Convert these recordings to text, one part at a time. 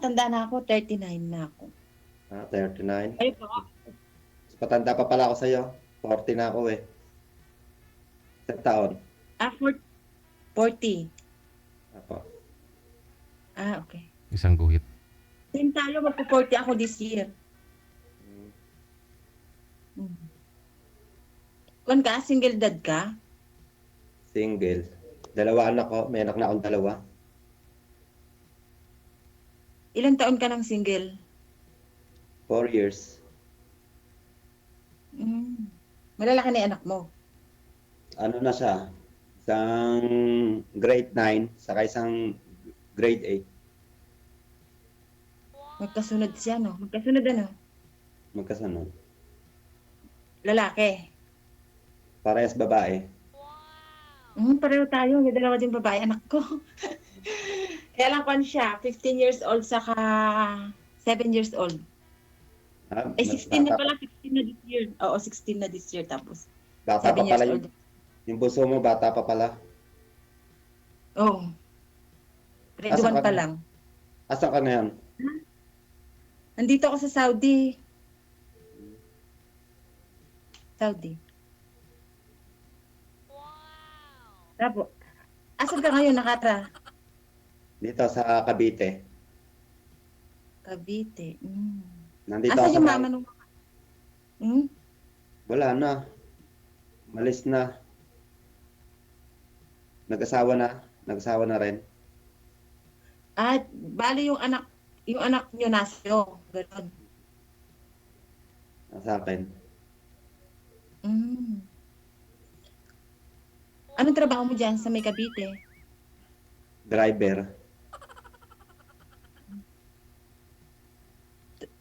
matanda na ako, 39 na ako. 39. Ay po. Mas patanda pa pala ako sa'yo. 40 na ako eh. Isang taon. 40. Ako. Okay. Isang guhit. Same tayo, magpo-40 ako this year. Kung ka, single dad ka? Single. Dalawa anak ko. May anak na akong dalawa. Ilang taon ka ng single? 4 years. Malalaki na yung anak mo. Ano na siya? Isang grade 9, saka isang grade 8. Magkasunod siya, no? Magkasunod ano? Magkasunod. Lalaki. Parehas babae. Pareho tayo. May dalawa din babae, anak ko. Kaya lang kwan siya, 15 years old saka 7 years old. Ha? 16 na pala, 16 na this year. Oo, 16 na this year tapos. Bata 7 pa years pala old. yung bunso mo, bata pa pala. Oo. Grade 1 pa lang. Asan ka na yan? Nandito ako sa Saudi. Saudi. Tapos, asan ka ngayon nakatira? Dito sa Cavite. Cavite. Nandito Asan ako yung sa mama nung... Wala na. Malis na. Nag-asawa na. Nag-asawa na rin. Bali yung anak nyo nasa Ganon. Sa akin. Anong trabaho mo dyan sa may Cavite? Driver.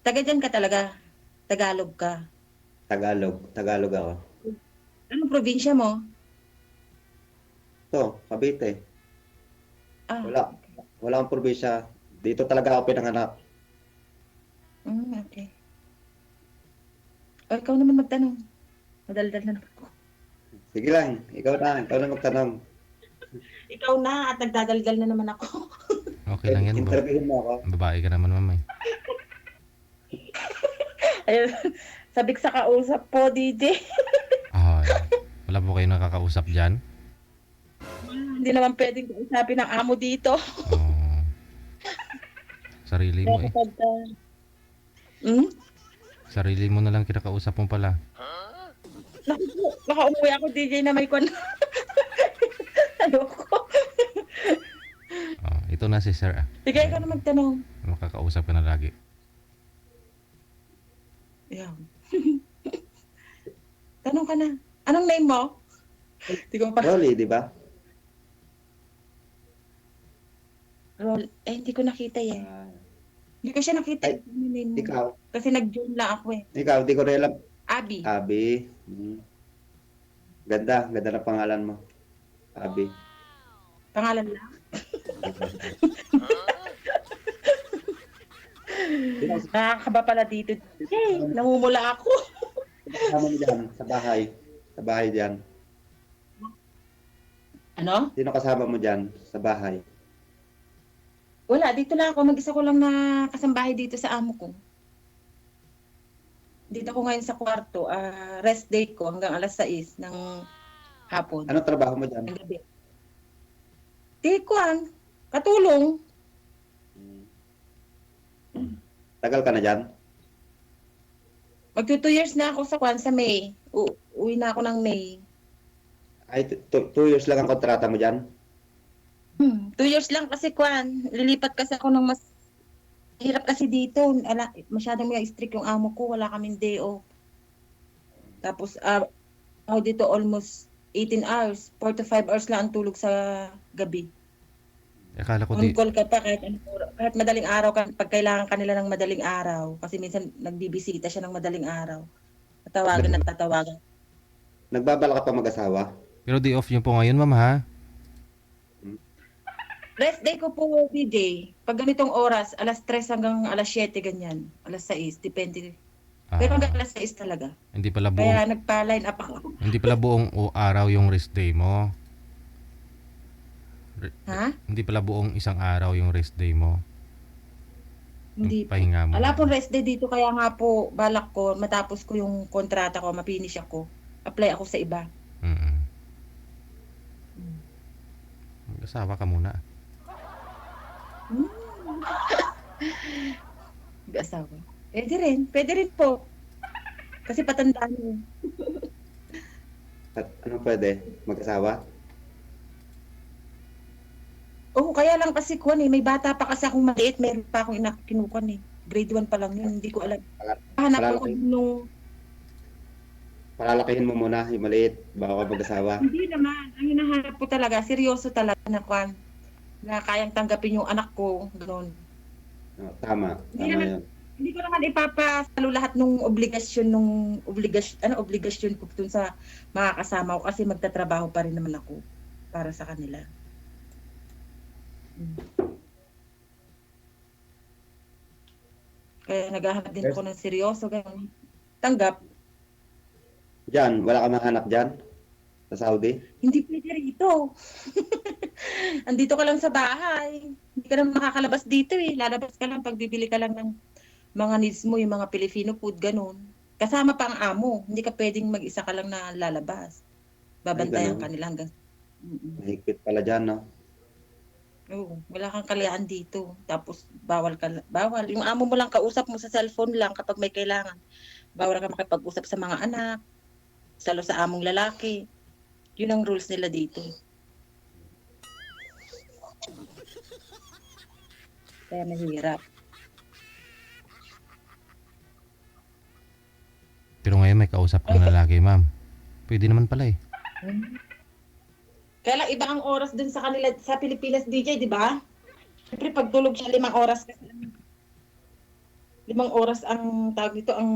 Taga dyan ka talaga? Tagalog ka? Tagalog. Tagalog ako. Anong probinsya mo? Ito, Cavite. Ah, Wala akong probinsya. Dito talaga ako pinanganak. okay. O, ikaw naman magtanong. Madaldal na naman ko. Sige lang. Ikaw na magtanong. Ikaw na at nagdadaldal na naman ako. Okay lang yan. Interviewin mo ako. Babae ka naman, mamay. Ayun, sabik sa kausap po, DJ. Ay, wala po kayo nakakausap dyan? Hindi naman pwedeng kausapin ng amo dito. Oh. Sarili mo eh. Sarili mo na lang kinakausap mo pala. Baka umuwi ako, DJ, na may kwan. Ayoko. Oh, ito na si Sir. Sige, ikaw na magtanong. Makakausap ka na lagi. Yan. Tanong ka na. Anong name mo? Hindi ko pa. Rolly, di ba? Hindi ko nakita eh. Hindi ko siya nakita. Ay, Yung name mo. Ikaw. Kasi nag-join lang ako eh. Ikaw, di ko rin alam. Abby. Abi. Ganda na pangalan mo. Abi. Pangalan lang. Nakakaba pala dito. Hey, namumula ako. Kasama mo dyan, sa bahay. Sa bahay dyan. Ano? Sino kasama mo dyan, sa bahay? Wala, dito lang ako. Mag-isa ko lang na kasambahay dito sa amo ko. Dito ako ngayon sa kwarto. Rest day ko hanggang alas 6 ng hapon. Ano trabaho mo dyan? Ng gabi. Tikuan. Katulong. Tagal ka na dyan? Magto 2 years na ako sa kwan sa May. Uwi na ako ng May. Ay, 2 years lang ang kontrata mo dyan? 2 years lang kasi kwan. Lilipat kasi ako ng mas hirap kasi dito. Masyadong may strict yung amo ko. Wala kaming day off. Tapos, ako dito almost 18 hours. 4 to 5 hours lang ang tulog sa gabi. Akala ko On call ka pa kahit madaling araw pag kailangan kanila ng madaling araw. Kasi minsan nagbibisita siya ng madaling araw. Tatawagan at tatawagan. Nagbabala ka pa mag-asawa? Pero day off niyo po ngayon, ma'am, ha? Rest day ko po, DJ. Pag ganitong oras, alas 3 hanggang alas 7, ganyan. Alas 6, depende. Pero hanggang alas 6 talaga. Hindi pala Kaya buong, nagpa-line up ako. hindi pala buong araw yung rest day mo. Ha? Hindi pala buong isang araw yung rest day mo. Hindi po. Pahinga mo. Wala pong rest day dito kaya nga po balak ko matapos ko yung kontrata ko, mapinish ako. Apply ako sa iba. Mm. Mag-asawa ka muna. Mag-asawa. Pwede rin po. Kasi patandaan mo. At ano pwede? Mag-asawa? Oo, kaya lang kasi kuwan eh, may bata pa kasi akong maliit, meron pa akong kinukuan eh. Grade 1 pa lang yun, hindi ko alam. Hanap ko Palalaki. nung, Palalakihin mo muna yung maliit bago ka mag-asawa. hindi naman, ang hinahanap ko talaga, seryoso talaga na kuwan, na kayang tanggapin yung anak ko, gano'n. Oh, tama. Hindi Tama naman- yun. Hindi ko naman ipapasalo lahat ng obligasyon ko dun sa mga kasama ko kasi magtatrabaho pa rin naman ako para sa kanila. Kaya naghahanap din ako ng seryoso, ganun. Tanggap. Diyan, wala ka mahanap dyan? Sa Saudi? Hindi pwede rito. Andito ka lang sa bahay. Hindi ka naman makakalabas dito eh. Lalabas ka lang pag bibili ka lang ng mga needs mo, yung mga Filipino food, ganun. Kasama pa ang amo. Hindi ka pwedeng mag-isa ka lang na lalabas. Babantayan ganun. ka nila hanggang... Mm-mm. Mahigpit pala dyan, no? Oo, wala kang kalayaan dito. Tapos bawal. Yung amo mo lang kausap mo sa cellphone lang kapag may kailangan. Bawal ka makipag-usap sa mga anak, salo sa among lalaki. Yun ang rules nila dito. Kaya mahirap. Pero ngayon may kausap kang lalaki, ma'am. Pwede naman pala eh. Kaya lang iba ang oras dun sa kanila sa Pilipinas, DJ, di ba? Siyempre pagtulog siya 5 oras. 5 oras ang tawag dito, ang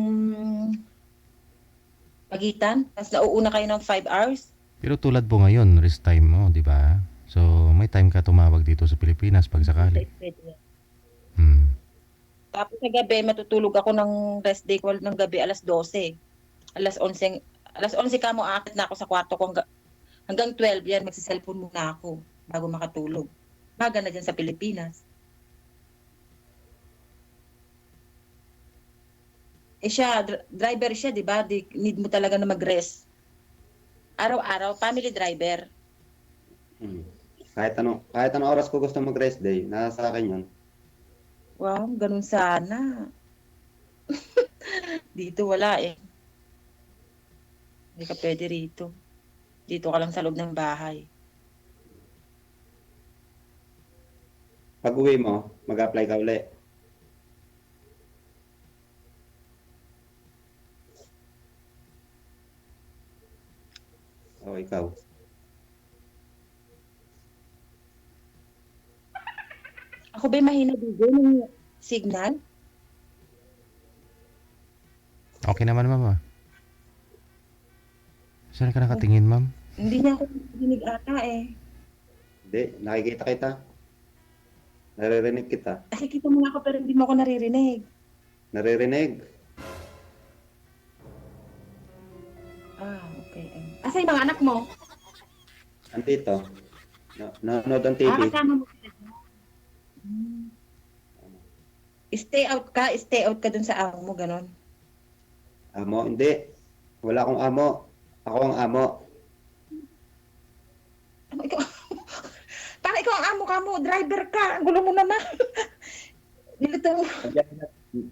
pagitan. Tapos nauuna kayo ng 5 hours. Pero tulad po ngayon, rest time mo, di ba? So, may time ka tumawag dito sa Pilipinas pag sakali. Hmm. Tapos sa gabi, matutulog ako ng rest day ko ng gabi alas 12. Alas 11 ka mo aakit na ako sa kwarto ko hanggang 12 yan, magsi-cellphone muna ako bago makatulog. Maga na dyan sa Pilipinas. Eh siya, driver siya, di ba? Need mo talaga na mag-rest. Araw-araw, family driver. Hmm. Kahit anong oras ko gusto mag-rest day, nasa akin yun. Wow, ganun sana. Dito wala eh. Hindi ka pwede rito. Dito ka lang sa loob ng bahay. Pag uwi mo, mag-apply ka uli. O, ikaw. Ako ba'y mahina dito ng signal? Okay naman, ma'am. Saan ka nakatingin, ma'am? Hindi niya ako dinig ata eh. Hindi, nakikita kita. Naririnig kita. Nakikita mo nga ako pero hindi mo ako naririnig. Naririnig. Ah, okay. Asa yung mga anak mo? Andito. Nanonood ang TV. Kasama mo sila. Stay out ka dun sa amo mo, ganon. Amo? Hindi. Wala akong amo. Ako ang amo. Ano, ikaw? Parang ikaw ang amo ka mo, driver ka. Ang gulo mo naman. Nilito mo.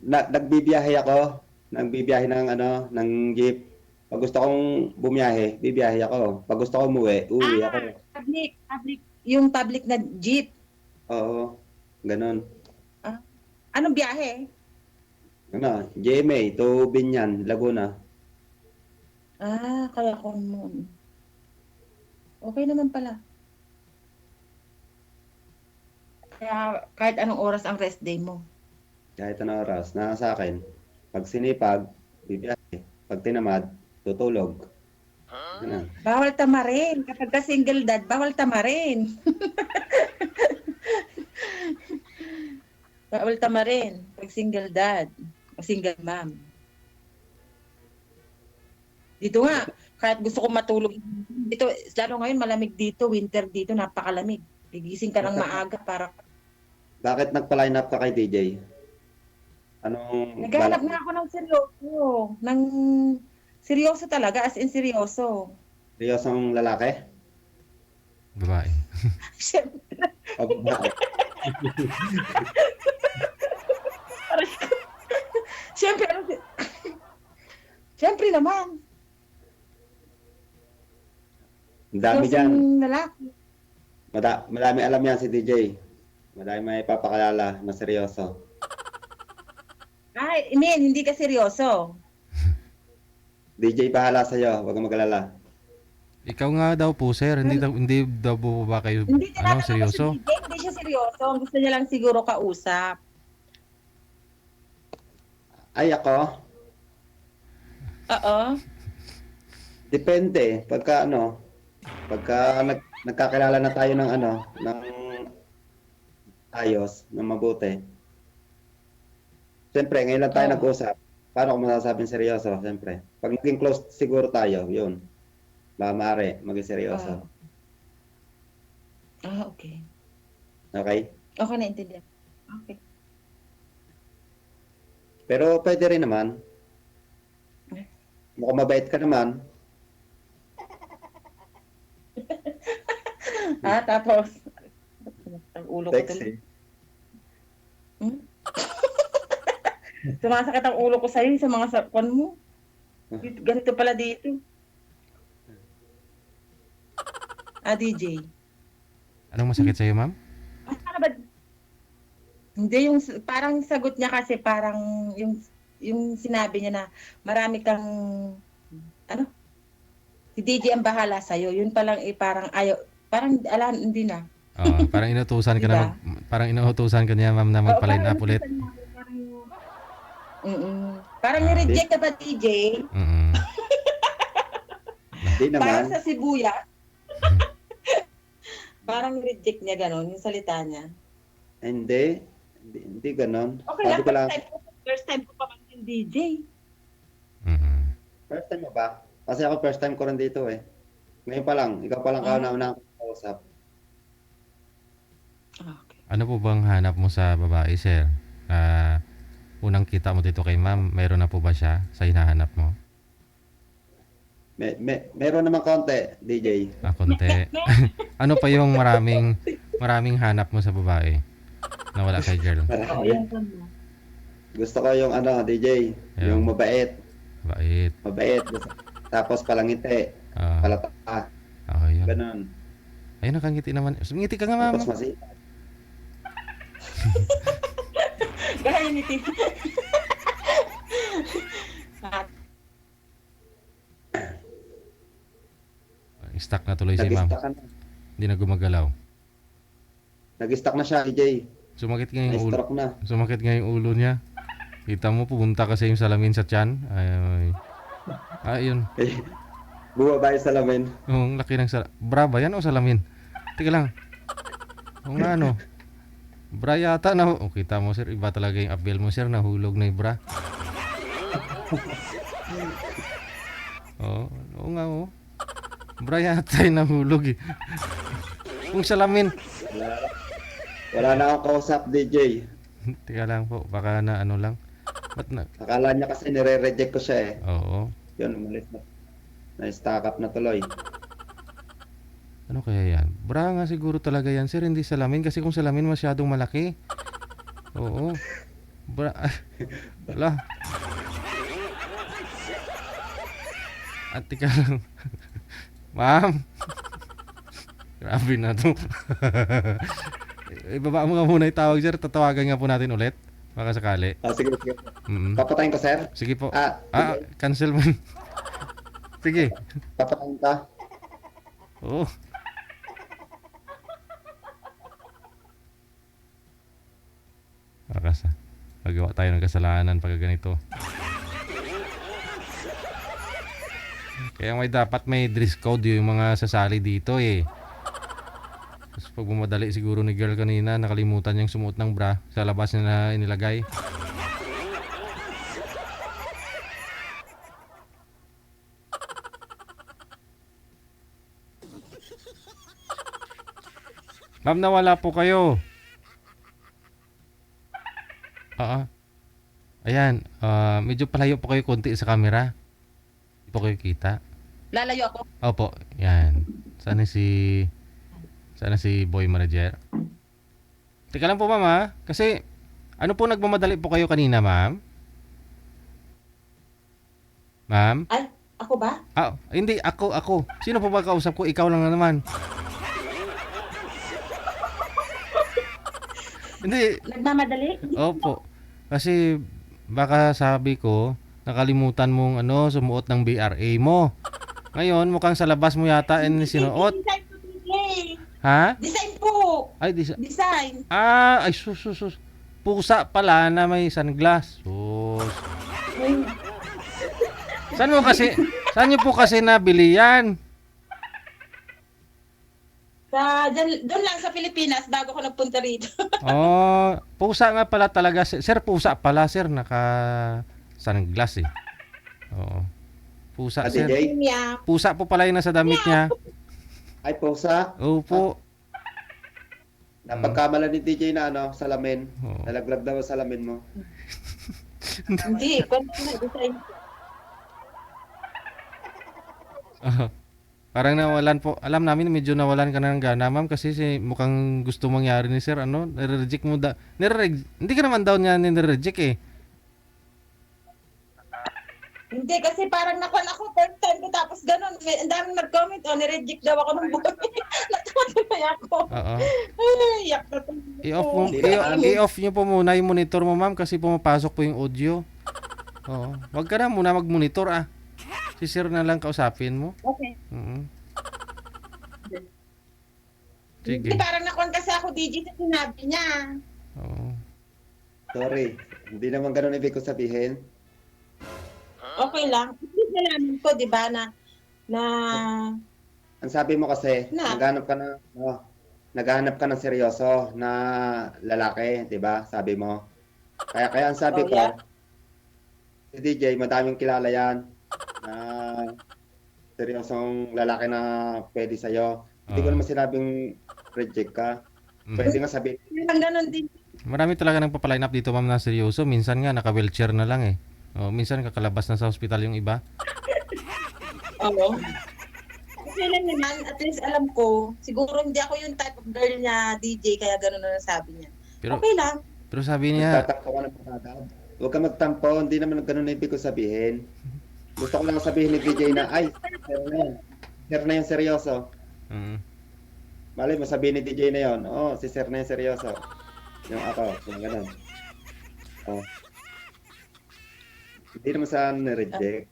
Nagbibiyahe ako. Nagbibiyahe ng jeep. Pag gusto kong bumiyahe, bibiyahe ako. Pag gusto kong umuwi, uwi ako. Public. Yung public na jeep. Oo. Ganon. Anong biyahe? GMA to Binyan, Laguna. Kaya ko mo. Okay naman pala. Kaya kahit anong oras ang rest day mo. Kahit anong oras, nasa akin. Pag sinipag, bibiyahe. Pag tinamad, tutulog. Ganun. Bawal tamarin. Kapag ka single dad, bawal tamarin. Bawal tamarin. Pag single dad o single mom. Dito nga, kahit gusto ko matulog. Dito, lalo ngayon malamig dito, winter dito, napakalamig. Gigising ka ng maaga para... Bakit nagpa-line up ka kay DJ? Anong Naghahanap balak mo? na ako ng seryoso. Ng seryoso talaga, as in seryoso. Seryosong lalaki? Babae. Siyempre, O babae? siyempre, siyempre naman, Ang dami dyan. seryosong lalaki. Madami alam yan si DJ. Madami may papakalala na seryoso. Ay, Min, hindi ka seryoso. DJ bahala sa'yo, huwag kang mag-alala. Ikaw nga daw po, sir. Hindi daw po ba kayo Hindi tinatanong ko si seryoso? DJ, hindi siya seryoso. Ang gusto niya lang siguro kausap. Ay ako, Oo. depende. Pagka nagkakilala na tayo ng ng ayos, ng mabuti. Siyempre, ngayon lang tayo Oo. nag-usap. Paano ko masasabing seryoso? Siyempre. Pag naging close siguro tayo, yun. Baka maaari, maging seryoso. Okay. Okay? Okay, naintindihan. Okay. Pero pwede rin naman. Mukhang mabait ka naman. Tapos, ang ulo ko tuloy. Sexy. Hmm? Sumasakit ang ulo ko sa'yo sa mga sakwan mo. Ganito pala dito. DJ. Anong masakit sa'yo, ma'am? Ano ba? Hindi, parang sagot niya kasi parang yung sinabi niya na marami kang, si DJ ang bahala sa'yo. Yun palang parang ayaw, parang hindi na. Oo, parang inutusan ka Diba? parang inuutusan ka niya, ma'am, na magpa-line up ulit. Parang ni-reject ka ba, DJ? Mm. Hindi Parang naman. sa sibuyas. Parang reject niya gano'n, yung salita niya. Hindi ganon. Okay Sabi ko lang, lang, first time ko pa man yung DJ. Mm. first time mo ba? Kasi ako first time ko rin dito eh. Ngayon pa lang, ikaw pa lang kauna-una akong kausap. Okay. Ano po bang hanap mo sa babae, sir? Unang kita mo dito kay ma'am, meron na po ba siya sa hinahanap mo? Meron naman konti, DJ. Konti. Ano pa yung maraming hanap mo sa babae na wala kay girl? Yan po. Gusto ko yung DJ, Yeah. yung mabait. Bait. Tapos palangiti, Ah, palata, okay yun. ganon. Ayun, nakangiti naman. Ngiti ka nga, ma'am. Tapos masipag. Gaya ni Tito. Stuck na tuloy si ma'am. Nag-stuck na. Hindi na gumagalaw. Nag-stuck na siya, DJ. Sumakit nga yung ulo. Na-stroke na. Sumakit nga yung ulo niya. Kita mo, pupunta kasi yung salamin sa tiyan. Ayun. Bumaba yung salamin. Ang laki ng bra ba yan o salamin? Tika lang. O nga ano. Bra yata na. O kita mo sir, iba talaga yung appeal mo sir. Nahulog na yung bra. Oo nga oh. Bra yata yung nahulog eh. Kung salamin. Wala na akong kausap, DJ. Tika lang po, baka na ano lang. Ba't na? Akala niya kasi nire-reject ko siya eh. Oo. Yun, umalis na. Na-stack up na tuloy. Ano kaya yan? Bra nga siguro talaga yan sir, hindi salamin. Kasi kung salamin masyadong malaki. Oo. Bra. Wala. At tika lang. Ma'am. Grabe na to. Ibaba mo nga muna yung tawag sir. Tatawagan nga po natin ulit. Baka sakali. Sige. Mm. Papatayin ko, sir? Sige po. Sige. Cancel mo. Sige. Papatayin ka? Oo. Magawa tayo ng kasalanan pag ganito. Kaya dapat may dress code yung mga sasali dito eh. Tapos pag bumadali siguro ni girl kanina, nakalimutan niyang sumuot ng bra sa labas niya na inilagay. Ma'am, nawala po kayo. Ayan, medyo palayo po kayo konti sa camera. Hindi po kayo kita. Lalayo ako. Opo, yan. Sana si Boy Manager. Teka lang po, ma'am, ha? Kasi, ano po nagmamadali po kayo kanina, ma'am? Ma'am? Ay, ako ba? Hindi, ako. Sino po ba kausap ko? Ikaw lang na naman. Hindi, Nagmamadali? opo. Kasi, baka sabi ko, nakalimutan mong sumuot ng BRA mo. Ngayon, mukhang sa labas mo yata sinuot. Design po, DJ. Ha? Design po. Ay, Design. ay, sus. Pusa pala na may sunglass. Sus. Saan niyo po kasi nabili yan? Doon lang sa Pilipinas bago ko nagpunta rito. Oh, pusa nga pala talaga. Sir, pusa pala, sir. Naka sunglass eh. Oo. Pusa, sir. DJ? Yeah. Pusa po pala yung nasa damit niya. Ay, pusa. Opo. Napagkamala ni DJ na salamin. Oo. Nalaglag daw ang salamin mo. Hindi, design. Parang nawalan po. Alam namin medyo nawalan ka na ng gana, ma'am, kasi mukhang gusto mangyari ni sir, nire-reject mo hindi ka naman daw niya nire-reject eh. Hindi, kasi parang nakuha ako first time ko tapos ganun. Ang daming nag-comment, nireject daw ako ng buhay. Natutuloy ako. Oo. Ay, yak na I-off niyo po muna yung monitor mo, ma'am, kasi pumapasok po yung audio. Oo. Wag ka na muna mag-monitor ah. Si sir na lang kausapin mo. Okay. Sige. Hindi, parang nakuha kasi ako DJ sa sinabi niya. Oo. Sorry. Hindi naman ganun ibig ko sabihin. Okay lang. Nalaman ko, di ba, na Ang sabi mo kasi, naghahanap ka ng seryoso na lalaki, 'di ba? Sabi mo. Kaya ang sabi ko, yeah. si DJ, madaming kilala 'yan na seryosong lalaki na pwede sa'yo. Hindi ko naman sinabing reject ka. Pwede nga sabihin. Ganun din. Marami talaga nagpa-line up dito, ma'am, na seryoso. Minsan nga naka-wheelchair na lang eh. Minsan kakalabas na sa ospital yung iba. Oo. Kasi lang naman, at least alam ko, siguro hindi ako yung type of girl niya, DJ, kaya gano'n na sabi niya. Pero, Okay lang. pero sabi niya, Magtatampo ka ng patagad. Huwag ka magtampo, hindi naman ganun na ibig ko sabihin. Gusto ko lang sabihin ni DJ na, ay, sir na yan. Sir na yung seryoso. Malay mo sabihin ni DJ na yon, si sir na yung seryoso. Yung ako, yung ganun. Hindi naman sa nireject.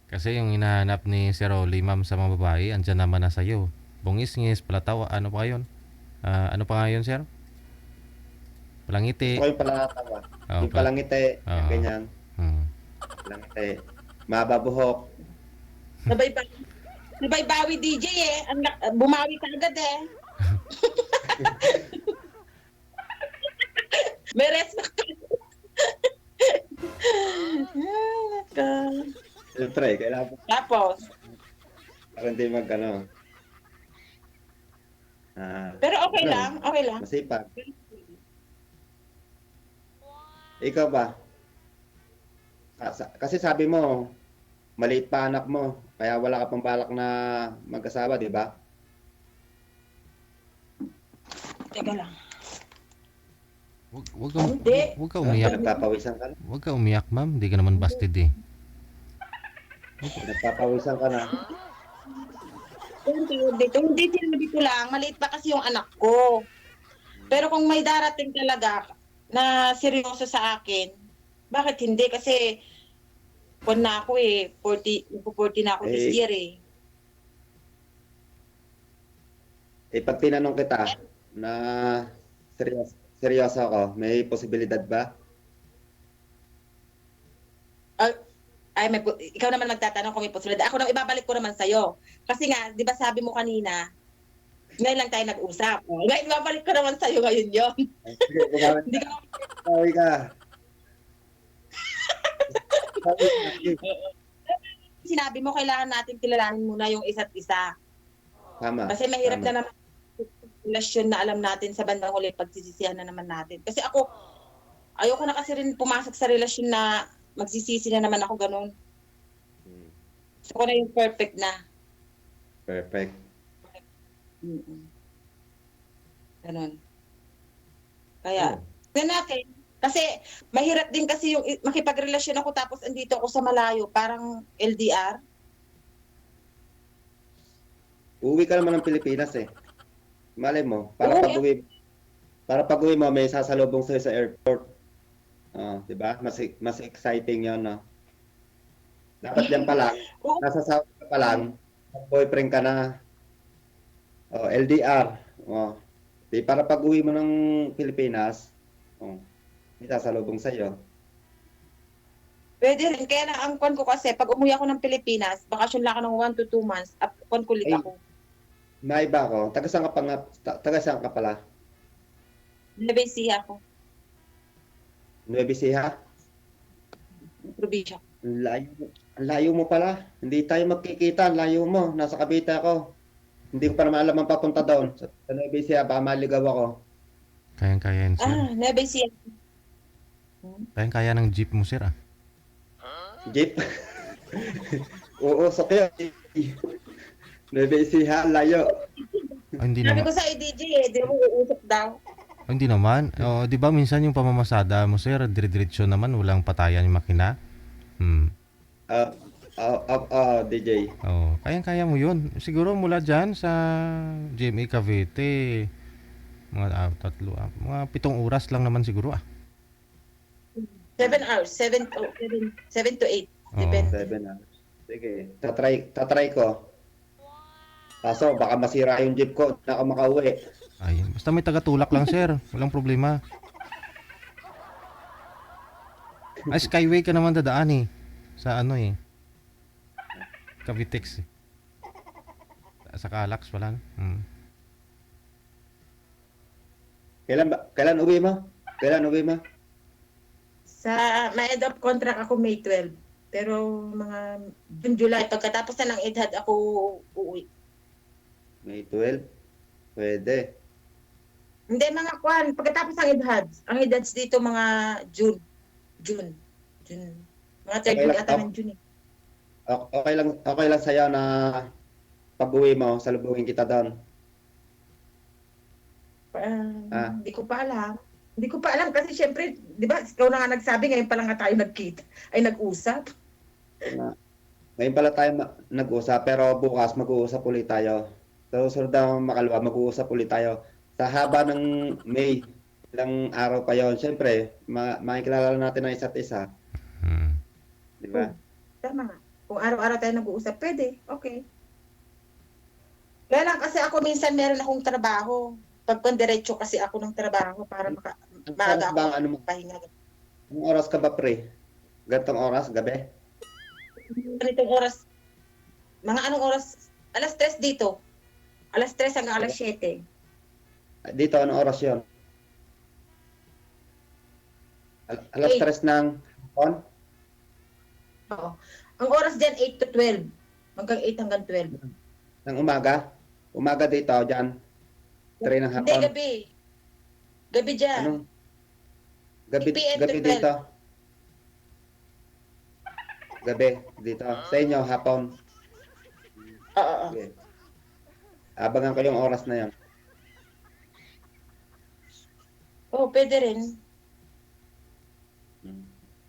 kasi yung hinahanap ni Sir Oli, ma'am, sa mga babae, andyan naman na sa'yo. Bungis-ngis, palatawa, ano pa yun? Ano pa nga yun, sir? Palangiti. Gusto ko yung palatawa. Oo, Yung palangiti, Oo. yung ganyan. Palangiti. Mababuhok. Nabay-bawi DJ eh. Bumawi ka agad eh. May respect ka. Siyempre, kailangan Tapos, para hindi pero okay lang. masipag. Ikaw ba? Kasi sabi mo, maliit pa anak mo, kaya wala ka pang balak na mag-asawa, di ba? Teka lang. Wag ka umiyak. Nagpapawisan ka na. Wag ka umiyak, ma'am. Hindi ka naman busted eh. Nagpapawisan ka na. Hindi dito lang. Maliit pa kasi yung anak ko. Pero kung may darating talaga na seryoso sa akin, bakit hindi? Kasi kung na ako eh, 40 na ako this year eh. Pag tinanong kita na seryoso ako, may posibilidad ba? Ikaw naman magtatanong kung may posibilidad. Ako nang ibabalik ko naman sa'yo. Kasi nga, di ba sabi mo kanina, ngayon lang tayo nag-usap. Ngayon, ibabalik ko naman sa'yo ngayon yun. Sige, bawi ka. Sinabi mo, kailangan natin kilalanin muna yung isa't isa. Tama. Kasi mahirap na naman relasyon na alam natin sa bandang huli, pagsisisihan na naman natin. Kasi ako ayoko na kasi rin pumasok sa relasyon na magsisisi na naman ako ganun. Gusto ko na yung perfect na. Perfect. Mm-mm. Ganun. Kaya, tingnan natin. Kasi mahirap din kasi yung makipagrelasyon ako tapos andito ako sa malayo, parang LDR. Uwi ka naman ng Pilipinas eh. Malay mo, para Oo, pag-uwi mo, may sasalubong sa'yo sa airport. Di ba? Mas exciting yon, no? Dapat yan pa lang, Oo. nasa Saudi ka pa lang, boyfriend ka na, LDR. Di para pag-uwi mo ng Pilipinas, may sasalubong sa'yo. Pwede rin. Kaya lang ang kwan ko kasi, pag umuwi ako ng Pilipinas, bakasyon lang ako ng 1 to 2 months, at kwan kulit Ay, ako. naiba ko. Taga saan ka pala? Nabesiya ako. Nueva Ecija? Probinsya. Ang layo mo pala. Hindi tayo magkikita. Ang layo mo. Nasa Cavite ako. Hindi ko pa naman alam ang papunta doon. Sa Nueva Ecija, baka maligaw ako. Kayang-kaya yan, sir. Nabesiya. Kayang-kaya ng jeep mo, sir, ah. Jeep? Oo, sakya. Nueva Ecija, ang layo. Hindi Sabi naman. ko sa IDJ di mo uusap daw. Hindi naman. Di ba minsan yung pamamasada mo, sir, dire-diretso naman, walang patayan yung makina. DJ. Kayang-kaya mo yun. Siguro mula dyan sa GMA Cavite, mga 7 oras lang naman siguro, ah. 7 hours. 7 to 8. Depende. 7 hours. Sige, tatry ko. Kaso, baka masira yung jeep ko, na ako makauwi. Ay, basta may taga-tulak lang, sir. Walang problema. Ay, Skyway ka naman dadaan eh. Sa ano eh. Cavitex eh. Sa Calax wala na. Kailan uwi mo? Kailan uwi mo? Sa ma-end up contract ako May 12. Pero mga June, July, pagkatapos na ng EDHAD ako uuwi. May 12? Pwede. Hindi, mga kwan. Pagkatapos ng EDHAD. Ang EDHADs dito mga June. Mga 3 week ata ng June eh. Okay lang sa'yo na pag-uwi mo, salubungin kita doon. Hindi ko pa alam. Hindi ko pa alam kasi syempre, di ba, ikaw na nga nagsabi, ngayon pa lang nga tayo nagkita, ay nag-usap. Ngayon pala tayo nag-usap, pero bukas mag-uusap ulit tayo. So, sunod na makalawa, mag-uusap ulit tayo. Sa haba ng May, ilang araw pa yon. Siyempre, makikilala natin ang isa't isa. Di ba? Tama nga. Kung araw-araw tayo nag-uusap, pwede. Okay. Kaya lang kasi ako minsan meron akong trabaho. Pagpandiretso kasi ako ng trabaho para maaga ako pahinga. Anong oras ka ba, pre? Gantong oras, gabi? Ganitong oras. Mga anong oras? Alas 3 dito. Alas 3 hanggang alas 7. Dito, anong oras yon? Alas 3 ng hapon? Oo. Ang oras dyan, 8 to 12. Hanggang 8 hanggang 12. Ng umaga? Umaga dito, dyan. 3 ng hapon. Hindi, gabi. Gabi dyan. Anong? Gabi 8 to 12. dito. Gabi dito. Sa inyo, hapon. Oo. Okay. Abangan ko yung oras na yan. Oo, pwede rin.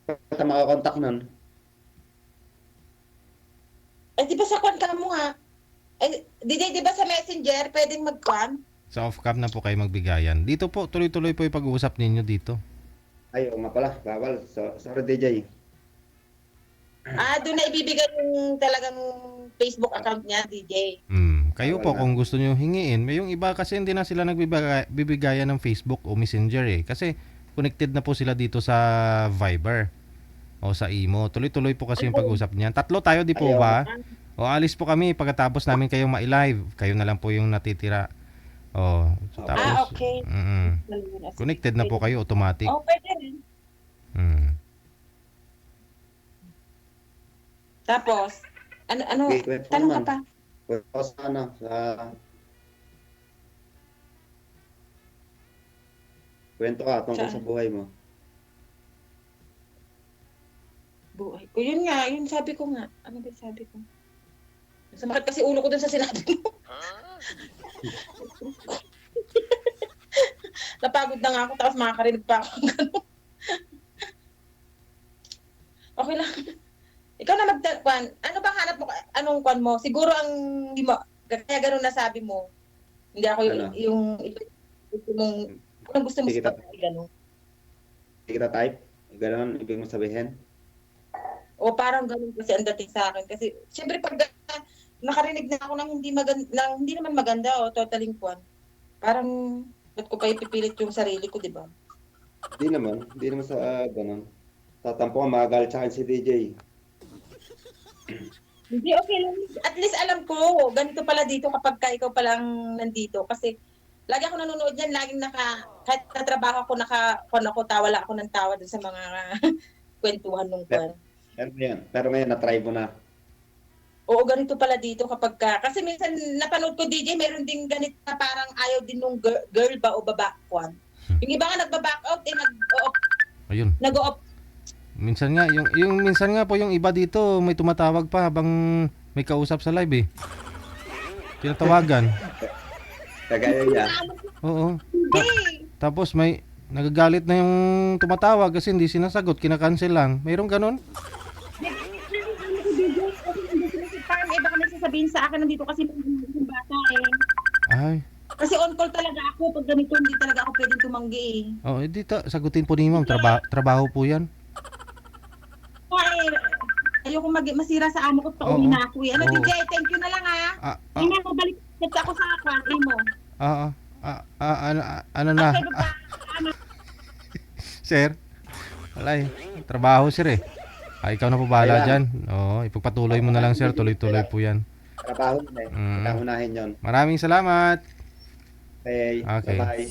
Kita makakontak nun. Di ba sa kwan ka mo nga? Di ba sa messenger, pwedeng mag-kwan? Sa off-cam na po kayo magbigayan. Dito po, tuloy-tuloy po yung pag-uusap ninyo dito. Ay, nga pala. Bawal. Sorry, DJ. Doon na ibibigay yung talagang Facebook account niya, DJ. Kayo po kung gusto niyo hingiin. May yung iba kasi hindi na sila nagbibigayan ng Facebook o Messenger eh. Kasi connected na po sila dito sa Viber o sa Imo. Tuloy-tuloy po kasi yung pag-usap niyan. 3 tayo, di po ba? O alis po kami pagkatapos namin kayong ma-live. Kayo na lang po yung natitira. Tapos, okay. Connected na po kayo automatic. Pwede rin. Tapos, Okay, tanong ka pa. Kwento ka tungkol Saan? sa buhay mo. buhay ko. Yun nga, yun sabi ko nga. Ano ba yung sabi ko? Sumakit kasi ulo ko dun sa sinabi mo. Napagod na nga ako, tapos makakarinig pa ako. Okay lang. Ikaw na magtakwan. Ano bang hanap mo? Anong kwan mo? Siguro ang hindi mo, kaya ganun nasabi mo. Hindi ako yung, Ano? yung mong, anong gusto mo Sige, sa gano'n? Hindi kita type? Ganon, ibig mo sabihin? O parang ganun kasi ang dating sa akin. Kasi, syempre pag nakarinig na ako ng hindi naman maganda o totaling kwan. Parang, ba't ko pa ipipilit yung sarili ko, di ba? Hindi naman sa ganon. Tatampo ka, magagal sa akin si DJ. Hindi, okay lang. At least alam ko, ganito pala dito kapag ka ikaw palang nandito. Kasi, lagi ako nanonood yan, laging kahit na trabaho ako, tawala ako ng tawa dun sa mga kwentuhan nung kwan. Pero ngayon, na-try mo na. Oo, ganito pala dito kapag ka. Kasi minsan napanood ko DJ, meron din ganito na parang ayaw din nung girl ba o baba kwan. Yung iba nga nagba-back out, Ayun. nag-o-off. Minsan nga, yung minsan nga po yung iba dito may tumatawag pa habang may kausap sa live eh. Tinatawagan. Kagaya niya. Oo. Hindi. Tapos may nagagalit na yung tumatawag kasi hindi sinasagot, kinakancel lang. Mayroong ganon? Parang iba kami sasabihin sa akin, nandito kasi yung bata eh. Ay. Kasi on call talaga ako. Pag ganito, hindi talaga ako pwedeng tumanggi eh. Oh, edi sagutin po ni ma'am. Trabaho po yan. Ayoko masira sa amo ko, pauwi Oo. na ako eh. Ano, Oo. DJ, thank you na lang ha. Hindi na, balik ako sa kwarto mo. Ano na? Okay, baba. Sir? Wala eh. Trabaho sir eh. Ikaw na po bahala Kailan? dyan. Oo, ipagpatuloy mo na lang sir. Tuloy-tuloy po yan. Trabaho na eh. Mm. Unahin yun. Maraming salamat. Okay. Okay. Bye-bye.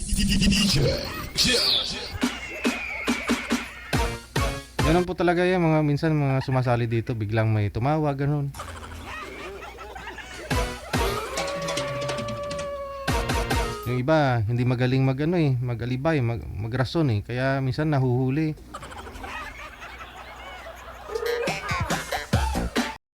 Ganun po talaga yan. Minsan mga sumasali dito, biglang may tumawag, ganun. Yung iba, hindi magaling mag-alibay, magrason eh. Kaya minsan nahuhuli.